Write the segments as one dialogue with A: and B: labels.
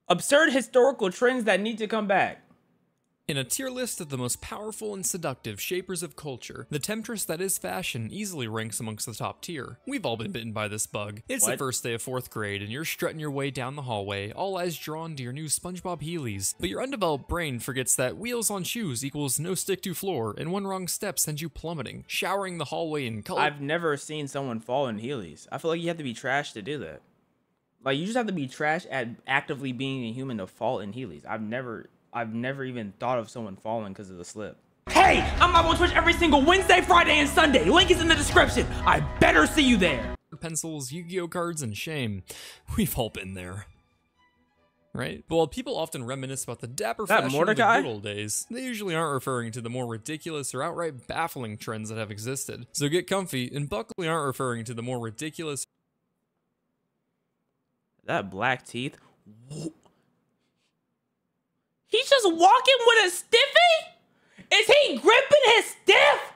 A: Absurd historical trends that need to come back.
B: In a tier list of the most powerful and seductive shapers of culture, the temptress that is fashion easily ranks amongst the top tier. We've all been bitten by this bug. It's the first day of 4th grade and you're strutting your way down the hallway, all eyes drawn to your new SpongeBob Heelys. But your undeveloped brain forgets that wheels on shoes equals no stick to floor, and one wrong step sends you plummeting, showering the hallway in color.
A: I've never seen someone fall in Heelys. I feel like you have to be trash to do that. Like, you just have to be trash at actively being a human to fall in Heelys. I've never even thought of someone falling because of the slip. Hey, I'm live on Twitch every single Wednesday, Friday, and Sunday. Link is in the description. I better see you there.
B: Pencils, Yu-Gi-Oh cards, and shame. We've all been there. Right? But while people often reminisce about the dapper fashion of the good old days, they usually aren't referring to the more ridiculous or outright baffling trends that have existed. So get comfy, and Buckley aren't referring to the more ridiculous...
A: That black teeth... He's just walking with a stiffy? Is he gripping his stiff?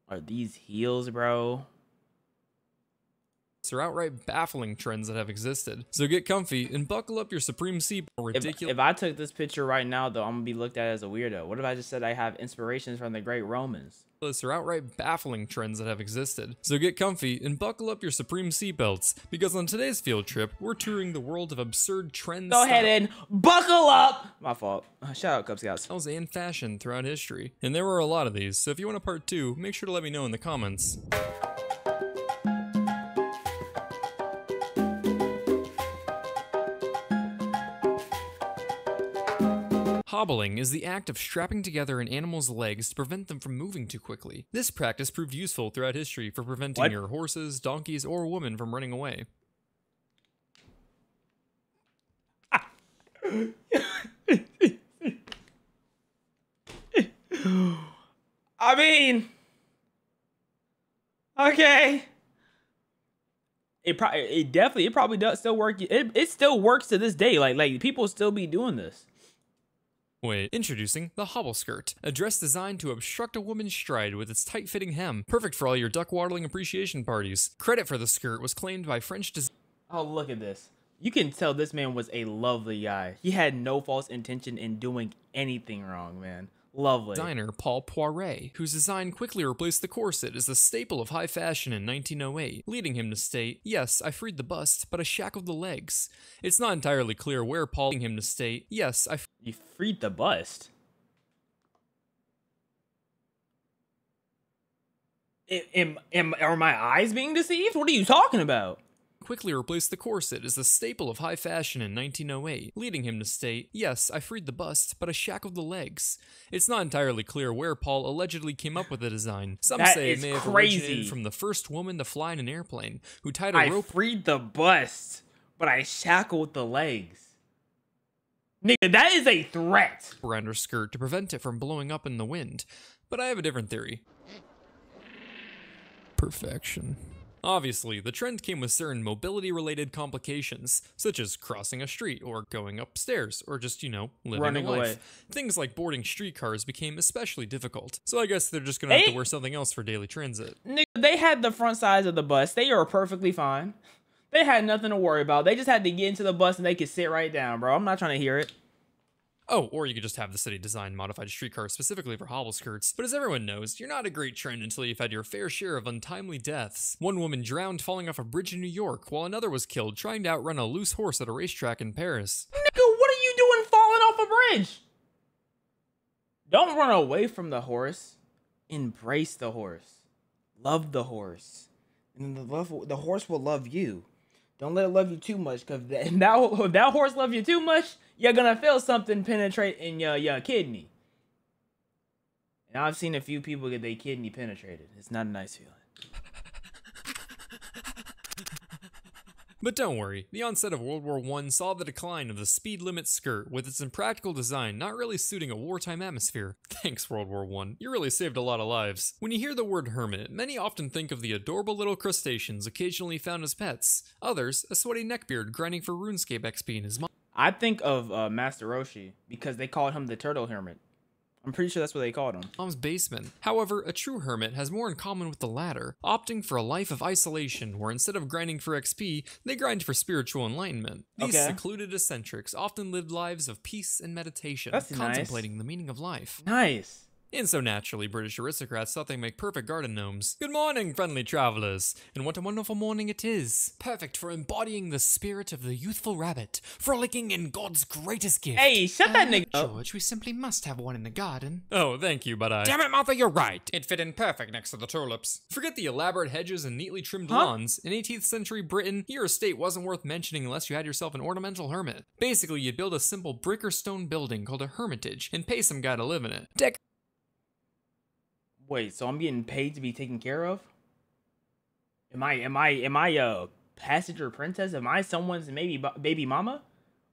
A: Are these heels, bro?
B: Or outright baffling trends that have existed. So get comfy and buckle up your Supreme Seat. Ridiculous.
A: If I took this picture right now, though, I'm gonna be looked at as a weirdo. What if I just said I have inspirations from the great Romans?
B: Or outright baffling trends that have existed. So get comfy and buckle up your Supreme seatbelts, because on today's field trip, we're touring the world of absurd trends.
A: Go ahead and buckle up! My fault. Shout out Cub Scouts.
B: And fashion throughout history. And there were a lot of these, so if you want a part 2, make sure to let me know in the comments. Hobbling is the act of strapping together an animal's legs to prevent them from moving too quickly. This practice proved useful throughout history for preventing your horses, donkeys, or a woman from running away.
A: I mean, okay. It probably does still work. It still works to this day. Like people still be doing this.
B: Introducing the hobble skirt, a dress designed to obstruct a woman's stride with its tight-fitting hem, perfect for all your duck waddling appreciation parties. Credit for the skirt was claimed by French designer.
A: Oh, look at this. You can tell this man was a lovely guy. He had no false intention in doing anything wrong, man. Lovely.
B: Designer Paul Poiret, whose design quickly replaced the corset as the staple of high fashion in 1908, leading him to state, "Yes, I freed the bust, but I shackled the legs." It's not entirely clear where Paul him to state, "Yes,
A: You freed the bust? Are my eyes being deceived? What are you talking about?
B: Quickly replaced the corset as the staple of high fashion in 1908, leading him to state, "Yes, I freed the bust, but I shackled the legs." It's not entirely clear where Paul allegedly came up with the design. Some say it may have originated from the first woman to fly in an airplane, who tied a rope.
A: I freed the bust, but I shackled the legs. Nigga, that is a threat.
B: Around her skirt to prevent it from blowing up in the wind. But I have a different theory. Perfection. Obviously, the trend came with certain mobility-related complications, such as crossing a street, or going upstairs, or just, you know, living a life. Things like boarding streetcars became especially difficult, so I guess they're just gonna have to wear something else for daily transit.
A: Nigga, they had the front sides of the bus. They were perfectly fine. They had nothing to worry about. They just had to get into the bus and they could sit right down, bro. I'm not trying to hear it.
B: Oh, or you could just have the city design modified streetcars specifically for hobble skirts. But as everyone knows, you're not a great trend until you've had your fair share of untimely deaths. One woman drowned falling off a bridge in New York, while another was killed trying to outrun a loose horse at a racetrack in Paris.
A: Nigga, what are you doing falling off a bridge? Don't run away from the horse. Embrace the horse. Love the horse. And the horse will love you. Don't let it love you too much, because if that horse love you too much, you're gonna feel something penetrate in your kidney. And I've seen a few people get their kidney penetrated. It's not a nice feeling.
B: But don't worry, the onset of World War I saw the decline of the speed limit skirt, with its impractical design not really suiting a wartime atmosphere. Thanks, World War I. You really saved a lot of lives. When you hear the word hermit, many often think of the adorable little crustaceans occasionally found as pets. Others, a sweaty neckbeard grinding for RuneScape XP in his mom.
A: I think of Master Roshi because they called him the turtle hermit. I'm pretty sure that's what they called them.
B: Mom's basement. However, a true hermit has more in common with the latter, opting for a life of isolation where instead of grinding for XP, they grind for spiritual enlightenment. These secluded eccentrics often lived lives of peace and meditation, contemplating the meaning of life.
A: Nice.
B: And so naturally, British aristocrats thought they make perfect garden gnomes. Good morning, friendly travelers, and what a wonderful morning it is. Perfect for embodying the spirit of the youthful rabbit, frolicking in God's greatest gift.
A: Hey, shut that nigga up.
B: George, we simply must have one in the garden. Oh, thank you, but Damn it, Martha, you're right. It fit in perfect next to the tulips. Forget the elaborate hedges and neatly trimmed lawns. In 18th century Britain, your estate wasn't worth mentioning unless you had yourself an ornamental hermit. Basically, you'd build a simple brick or stone building called a hermitage and pay some guy to live in it.
A: Wait, so I'm getting paid to be taken care of? Am I a passenger princess? Am I someone's maybe baby mama?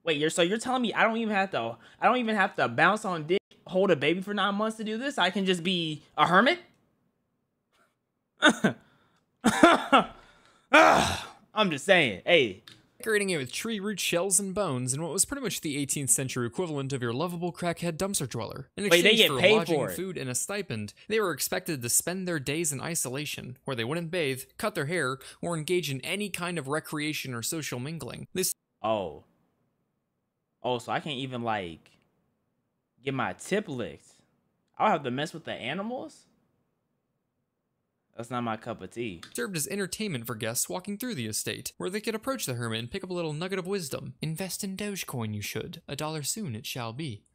A: Wait, you're telling me I don't even have to bounce on dick, hold a baby for 9 months to do this? I can just be a hermit? I'm just saying, hey.
B: Decorating it with tree root shells and bones in what was pretty much the 18th century equivalent of your lovable crackhead dumpster dweller. In exchange for lodging, food, and a stipend, they were expected to spend their days in isolation, where they wouldn't bathe, cut their hair, or engage in any kind of recreation or social mingling.
A: Oh, so I can't even, like, get my tip licked. I'll have to mess with the animals? That's not my cup of tea.
B: Served as entertainment for guests walking through the estate, where they could approach the hermit and pick up a little nugget of wisdom. Invest in Dogecoin you should. $1 soon it shall be.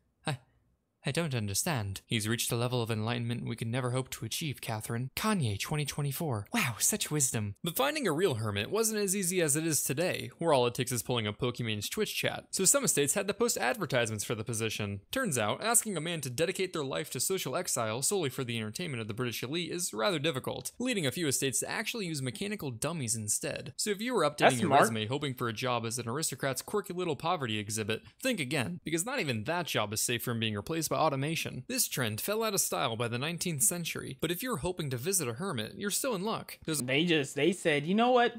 B: I don't understand. He's reached a level of enlightenment we could never hope to achieve, Catherine. Kanye 2024. Wow, such wisdom. But finding a real hermit wasn't as easy as it is today, where all it takes is pulling up Pokemon's Twitch chat. So some estates had to post advertisements for the position. Turns out, asking a man to dedicate their life to social exile solely for the entertainment of the British elite is rather difficult, leading a few estates to actually use mechanical dummies instead. So if you were updating your resume hoping for a job as an aristocrat's quirky little poverty exhibit, think again, because not even that job is safe from being replaced by automation. This trend fell out of style by the 19th century, but if you're hoping to visit a hermit, you're still in luck.
A: They said, you know what?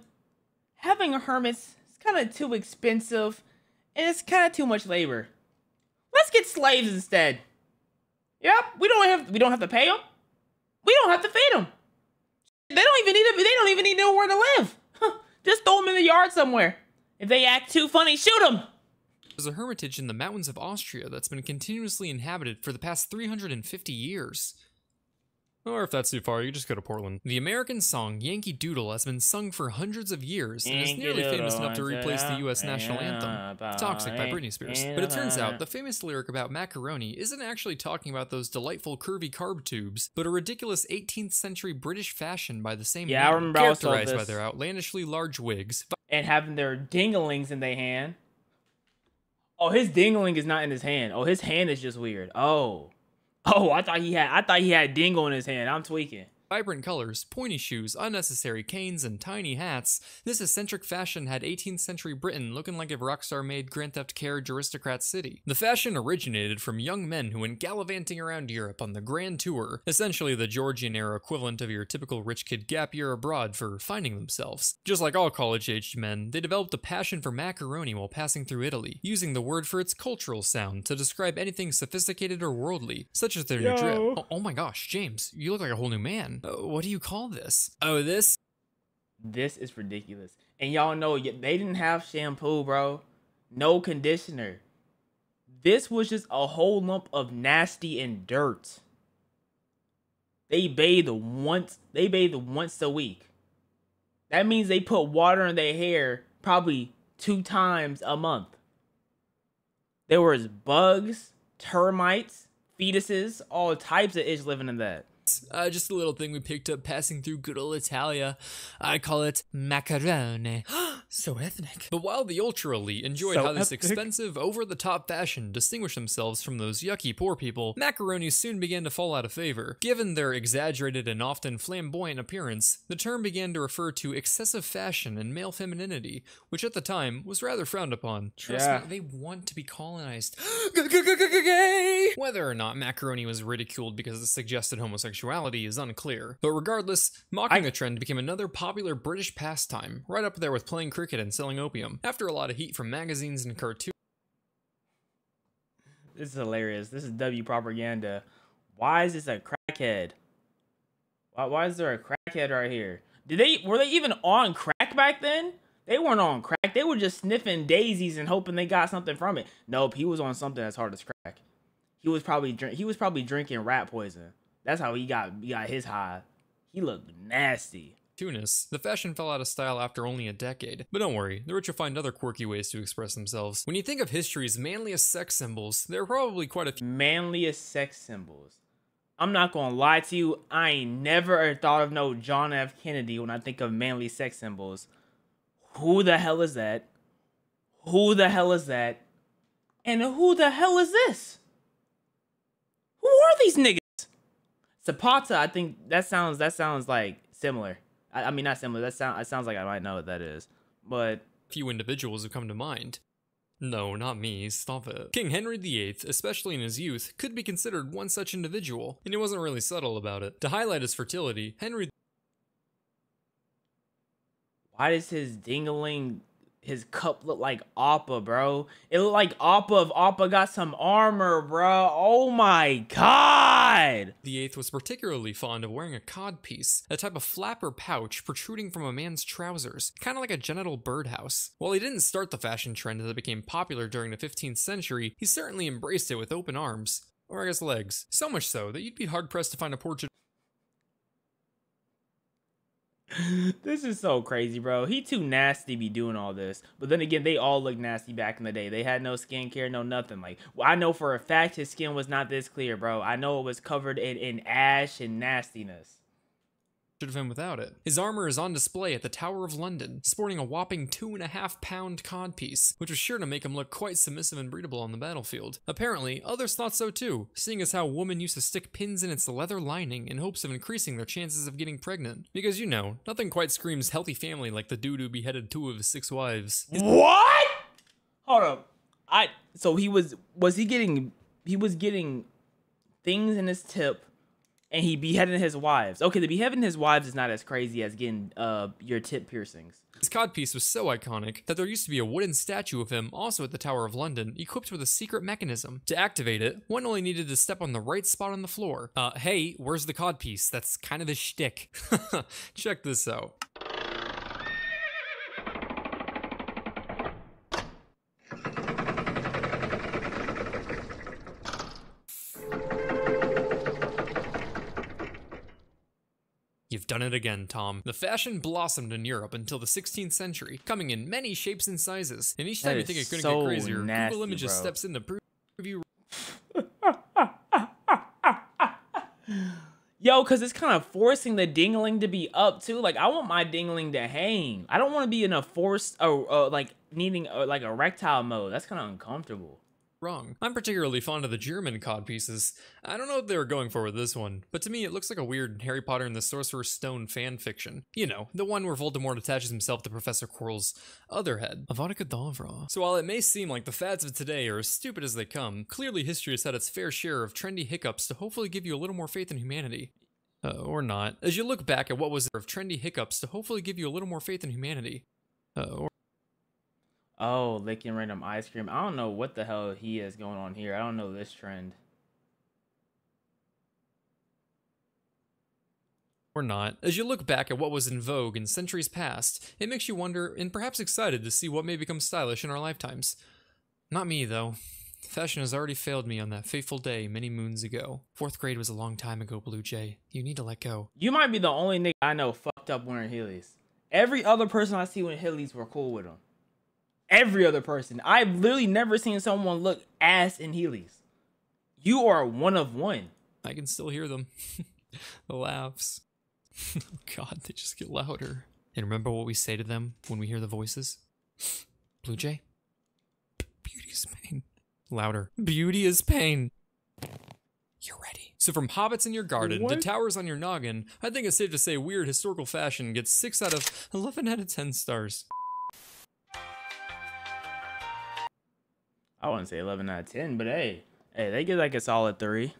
A: Having a hermit's kind of too expensive, and it's kind of too much labor. Let's get slaves instead. Yep, we don't have to pay them. We don't have to feed them. They don't even need to know where to live. Just throw them in the yard somewhere. If they act too funny, shoot them.
B: There's a hermitage in the mountains of Austria that's been continuously inhabited for the past 350 years. Or if that's too far, you can just go to Portland. The American song Yankee Doodle has been sung for hundreds of years and is nearly famous enough to replace the US national anthem, Toxic by Britney Spears. But it turns out the famous lyric about macaroni isn't actually talking about those delightful curvy carb tubes, but a ridiculous 18th century British fashion by the same name,
A: I remember
B: characterized by their outlandishly large wigs
A: and having their dinglings in their hand. Oh, his dingling is not in his hand. Oh, his hand is just weird. Oh, I thought he had dingle in his hand. I'm tweaking.
B: Vibrant colors, pointy shoes, unnecessary canes, and tiny hats, this eccentric fashion had 18th century Britain looking like if Rockstar made Grand Theft Carriage Aristocrat City. The fashion originated from young men who went gallivanting around Europe on the Grand Tour, essentially the Georgian-era equivalent of your typical rich kid gap year abroad for finding themselves. Just like all college-aged men, they developed a passion for macaroni while passing through Italy, using the word for its cultural sound to describe anything sophisticated or worldly, such as their new drip. Oh my gosh, James, you look like a whole new man. What do you call this? Oh, this
A: is ridiculous. And y'all know they didn't have shampoo, bro. No conditioner. This was just a whole lump of nasty and dirt. They bathed once a week. That means they put water in their hair probably 2 times a month. There was bugs, termites, fetuses, all types of ish living in that.
B: Just a little thing we picked up passing through good old Italia. I call it macaroni. So ethnic. But while the ultra elite enjoyed how this expensive, over-the-top fashion distinguished themselves from those yucky poor people, macaronis soon began to fall out of favor. Given their exaggerated and often flamboyant appearance, the term began to refer to excessive fashion and male femininity, which at the time was rather frowned upon. Trust me, they want to be colonized. Whether or not macaroni was ridiculed because it suggested homosexuality is unclear, but regardless, mocking the trend became another popular British pastime, right up there with playing cricket and selling opium. After a lot of heat from magazines and cartoons.
A: This is hilarious. This is W propaganda Why is this a crackhead? Why is there a crackhead right here? Were they even on crack back then? They weren't on crack. They were just sniffing daisies and hoping they got something from it. Nope, he was on something as hard as crack. He was probably drinking rat poison. That's how he got his high. He looked nasty.
B: Tunis, the fashion fell out of style after only a decade. But don't worry, the rich will find other quirky ways to express themselves. When you think of history's manliest sex symbols, there are probably quite a few.
A: Manliest sex symbols. I'm not gonna lie to you, I ain't never thought of no John F. Kennedy when I think of manly sex symbols. Who the hell is that? Who the hell is that? And who the hell is this? Who are these niggas? Zapata, I think that sounds like similar. I mean, not similar. It sounds like I might know what that is. But
B: few individuals have come to mind. No, not me, stop it. King Henry VIII, especially in his youth, could be considered one such individual, and he wasn't really subtle about it. To highlight his fertility,
A: why does his cup look like Appa, bro? It looked like Appa if Appa got some armor, bro. Oh my god!
B: VIII was particularly fond of wearing a codpiece, a type of flapper pouch protruding from a man's trousers, kind of like a genital birdhouse. While he didn't start the fashion trend that became popular during the 15th century, he certainly embraced it with open arms. Or I guess legs. So much so that you'd be hard-pressed to find a portrait.
A: This is so crazy, bro. He too nasty to be doing all this. But then again, they all look nasty back in the day. They had no skincare, no nothing. Like, I know for a fact his skin was not this clear, bro. I know it was covered in ash and nastiness.
B: Of him without it. His armor is on display at the Tower of London, sporting a whopping 2.5-pound codpiece, which was sure to make him look quite submissive and breedable on the battlefield. Apparently, others thought so too, seeing as how women used to stick pins in its leather lining in hopes of increasing their chances of getting pregnant. Because you know, nothing quite screams healthy family like the dude who beheaded 2 of his 6 wives.
A: What? Hold up. So he was getting things in his tip. And he beheaded his wives. Okay, the beheading his wives is not as crazy as getting your tip piercings.
B: His codpiece was so iconic that there used to be a wooden statue of him also at the Tower of London, equipped with a secret mechanism. To activate it, one only needed to step on the right spot on the floor. Hey, where's the codpiece? That's kind of his shtick. Check this out. You've done it again, Tom. The fashion blossomed in Europe until the 16th century, coming in many shapes and sizes. And each time you think it couldn't get crazier, nasty, Google Images steps in to preview.
A: Yo, because it's kind of forcing the dingling to be up too. Like, I want my dingling to hang. I don't want to be in a forced like needing like erectile mode. That's kind of uncomfortable.
B: Wrong. I'm particularly fond of the German codpieces. I don't know what they were going for with this one, but to me it looks like a weird Harry Potter and the Sorcerer's Stone fan fiction. You know, the one where Voldemort attaches himself to Professor Quirrell's other head. Avada Kedavra. So while it may seem like the fads of today are as stupid as they come, clearly history has had its fair share of trendy hiccups to hopefully give you a little more faith in humanity. Or not. As you look back at what was of trendy hiccups to hopefully give you a little more faith in humanity.
A: Oh, licking random ice cream. I don't know what the hell he is going on here. I don't know this trend.
B: Or not. As you look back at what was in vogue in centuries past, it makes you wonder and perhaps excited to see what may become stylish in our lifetimes. Not me, though. Fashion has already failed me on that fateful day many moons ago. 4th grade was a long time ago, Blue Jay. You need to let go.
A: You might be the only nigga I know fucked up wearing Heelys. Every other person I see with Heelys were cool with them. Every other person. I've literally never seen someone look ass in Heelys. You are one of one.
B: I can still hear them. The laughs. God, they just get louder. And remember what we say to them when we hear the voices? Blue Jay? Beauty is pain. Louder. Beauty is pain. You're ready. So from hobbits in your garden to towers on your noggin, I think it's safe to say weird historical fashion gets 6 out of 11 out of 10 stars.
A: I wouldn't say 11 out of 10, but hey, they get like a solid 3.